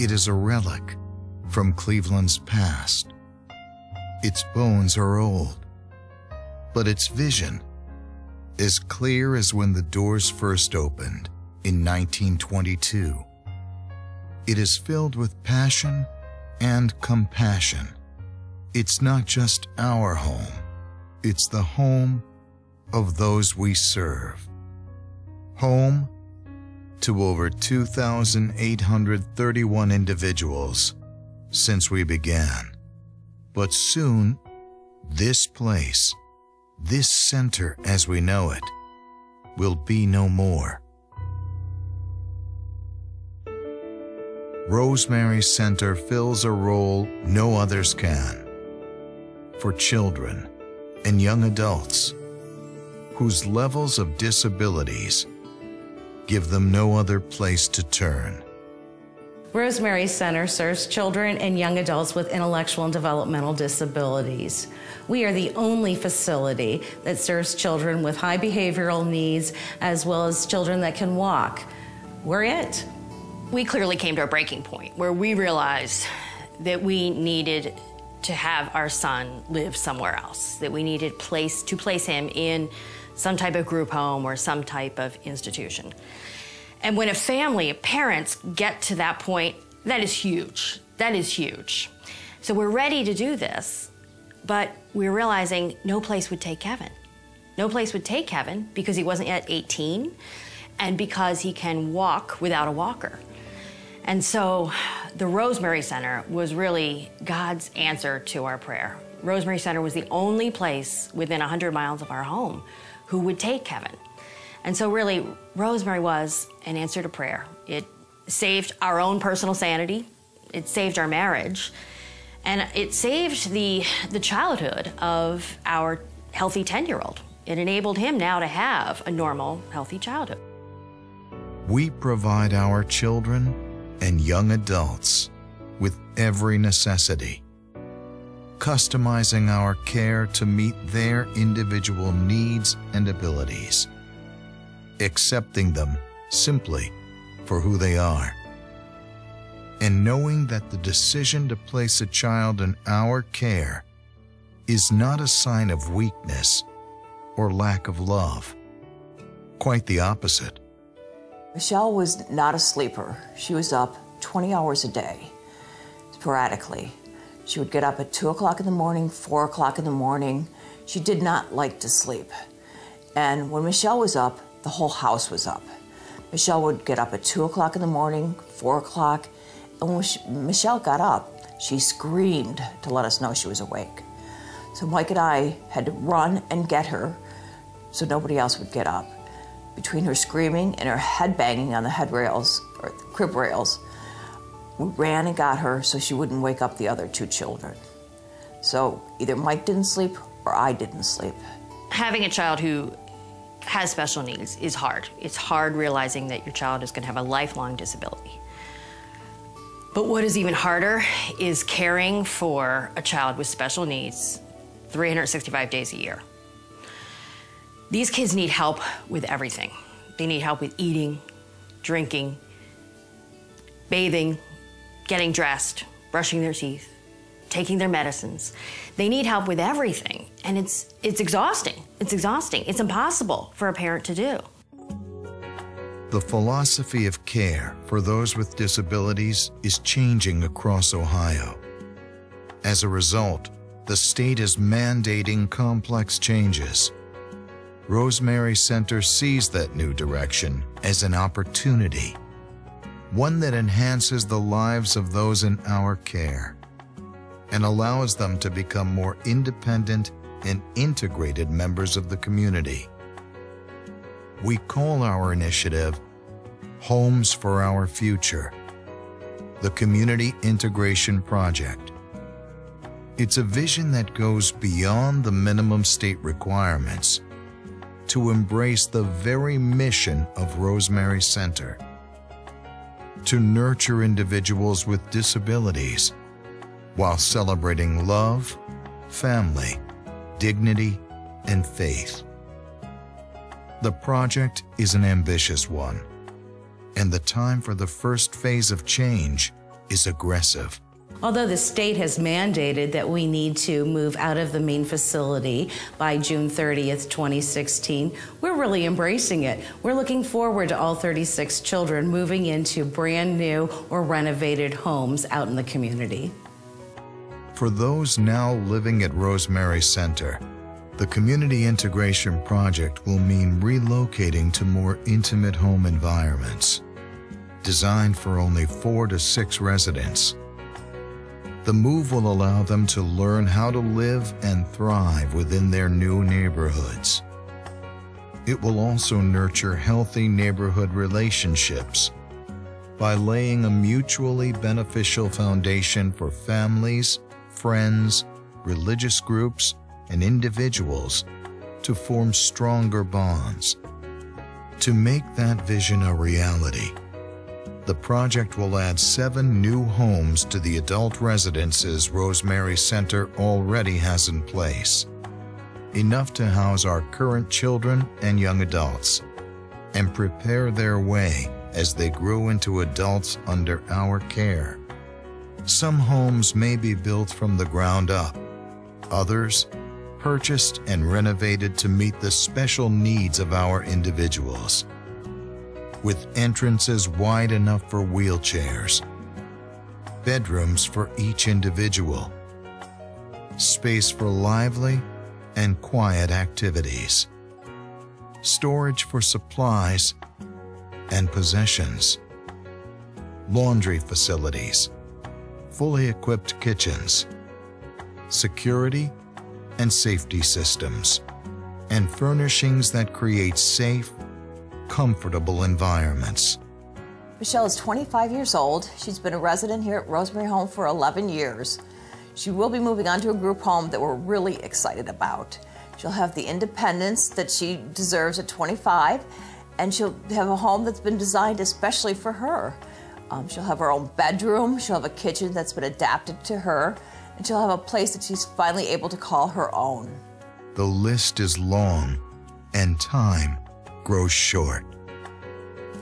It is a relic from Cleveland's past. Its bones are old, but its vision is clear as when the doors first opened in 1922. It is filled with passion and compassion. It's not just our home, it's the home of those we serve. Home to over 2,831 individuals since we began. But soon, this place, this center as we know it, will be no more. Rosemary Center fills a role no others can for children and young adults whose levels of disabilities give them no other place to turn. Rosemary Center serves children and young adults with intellectual and developmental disabilities. We are the only facility that serves children with high behavioral needs as well as children that can walk. We're it. We clearly came to a breaking point where we realized that we needed to have our son live somewhere else, that we needed to place him in some type of group home or some type of institution. And when a family, parents get to that point, that is huge. That is huge. So we're ready to do this, but we're realizing no place would take Kevin. No place would take Kevin because he wasn't yet 18 and because he can walk without a walker. And so the Rosemary Center was really God's answer to our prayer. Rosemary Center was the only place within 100 miles of our home who would take Kevin. And so really, Rosemary was an answer to prayer. It saved our own personal sanity, it saved our marriage, and it saved the childhood of our healthy 10-year-old. It enabled him now to have a normal, healthy childhood. We provide our children and young adults with every necessity, customizing our care to meet their individual needs and abilities, accepting them simply for who they are, and knowing that the decision to place a child in our care is not a sign of weakness or lack of love. Quite the opposite. Michelle was not a sleeper. She was up 20 hours a day, sporadically. She would get up at 2 o'clock in the morning, 4 o'clock in the morning. She did not like to sleep. And when Michelle was up, the whole house was up. Michelle would get up at 2 o'clock in the morning, 4 o'clock, and when Michelle got up, she screamed to let us know she was awake. So Mike and I had to run and get her so nobody else would get up. Between her screaming and her head banging on the head rails, or the crib rails, we ran and got her so she wouldn't wake up the other two children. So either Mike didn't sleep or I didn't sleep. Having a child who has special needs is hard. It's hard realizing that your child is going to have a lifelong disability. But what is even harder is caring for a child with special needs 365 days a year. These kids need help with everything. They need help with eating, drinking, bathing, getting dressed, brushing their teeth, taking their medicines. They need help with everything, and it's exhausting. It's exhausting. It's impossible for a parent to do. The philosophy of care for those with disabilities is changing across Ohio. As a result, the state is mandating complex changes. Rosemary Center sees that new direction as an opportunity, one that enhances the lives of those in our care and allows them to become more independent and integrated members of the community. We call our initiative Homes for Our Future, the Community Integration Project. It's a vision that goes beyond the minimum state requirements to embrace the very mission of Rosemary Center, to nurture individuals with disabilities while celebrating love, family, dignity, and faith. The project is an ambitious one, and the time for the first phase of change is aggressive. Although the state has mandated that we need to move out of the main facility by June 30th, 2016, we're really embracing it. We're looking forward to all 36 children moving into brand new or renovated homes out in the community. For those now living at Rosemary Center, the Community Integration Project will mean relocating to more intimate home environments, designed for only 4 to 6 residents. The move will allow them to learn how to live and thrive within their new neighborhoods. It will also nurture healthy neighborhood relationships by laying a mutually beneficial foundation for families, friends, religious groups, and individuals to form stronger bonds. To make that vision a reality, the project will add 7 new homes to the adult residences Rosemary Center already has in place, enough to house our current children and young adults and prepare their way as they grow into adults under our care. Some homes may be built from the ground up, others purchased and renovated to meet the special needs of our individuals, with entrances wide enough for wheelchairs, bedrooms for each individual, space for lively and quiet activities, storage for supplies and possessions, laundry facilities, fully equipped kitchens, security and safety systems, and furnishings that create safe, comfortable environments. Michelle is 25 years old. She's been a resident here at Rosemary Home for 11 years. She will be moving on to a group home that we're really excited about. She'll have the independence that she deserves at 25, and she'll have a home that's been designed especially for her. She'll have her own bedroom, she'll have a kitchen that's been adapted to her, and she'll have a place that she's finally able to call her own. The list is long, and time grows short.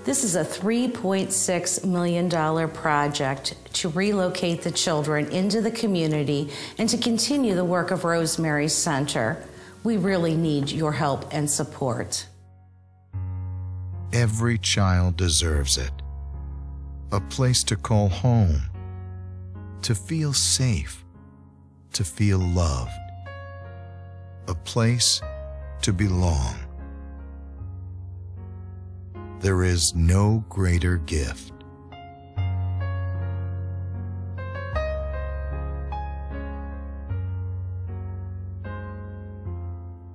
This is a $3.6 million project to relocate the children into the community and to continue the work of Rosemary Center. We really need your help and support. Every child deserves it. A place to call home, to feel safe, to feel loved. A place to belong. There is no greater gift.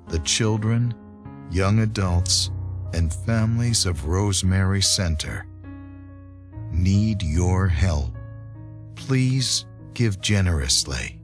The children, young adults, and families of Rosemary Center need your help. Please give generously.